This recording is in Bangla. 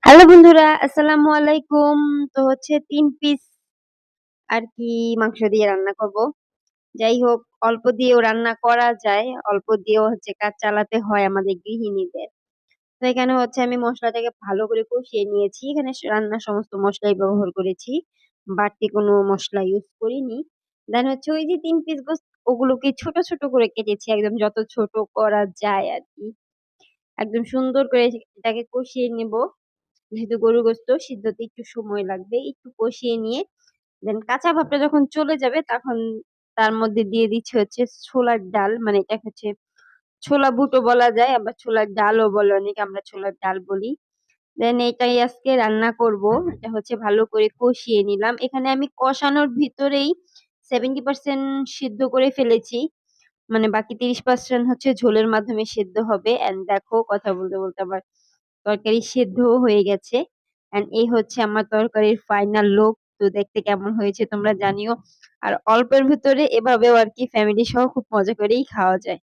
হ্যালো বন্ধুরা, আসসালামু আলাইকুম। তো হচ্ছে ৩ পিস আরকি মাংস দিয়ে রান্না করব। যাই হোক, অল্প দিয়েও রান্না করা যায়। অল্প দিয়েও হচ্ছে কাজ চালাতে হয় আমাদের গৃহিণীদের। তো এখানে হচ্ছে আমি মসলাটাকে ভালো করে কষিয়ে নিয়েছি। এখানে রান্নার সমস্ত মসলাই ব্যবহার করেছি। বাড়তি কোনো মসলা ইউজ করিনি। দেন হচ্ছে ওই যে ৩ পিস গোস্ত ওগুলোকে ছোট, ছোট করে কেটেছি একদম যত ছোট করা যায় আরকি। একদম সুন্দর করে এটাকে কষিয়ে নেব। যেহেতু গরুর গোস্ত সিদ্ধতে একটু সময় লাগবে। একটু কষিয়ে নিয়ে দেন কাঁচা ভাবটা যখন চলে যাবে তখন তার মধ্যে দিয়ে দিচ্ছি হচ্ছে ছোলার ডাল। মানে এটাকে হচ্ছে ছোলা বুটও বলা যায় আবার ছোলার ডালও বলে অনেকে, আমরা ছোলার ডাল বলি। দেন এটাই আজকে রান্না করব। এটা হচ্ছে ভালো করে কষিয়ে নিলাম। এখানে আমি কষানোর ভিতরেই 70% সিদ্ধ করে ফেলেছি। মানে বাকি 30% হচ্ছে ঝোলের মাধ্যমে সেদ্ধ হবে। অ্যান্ড দেখো কথা বলতে, বলতে আমার তরকারি সেদ্ধও হয়ে গেছে। অ্যান্ড এই হচ্ছে আমার তরকারির ফাইনাল লুক। তো দেখতে কেমন হয়েছে তোমরা জানিও। আর অল্পের ভিতরে এভাবেও আরকি ফ্যামিলি সহ খুব মজা করেই খাওয়া যায়।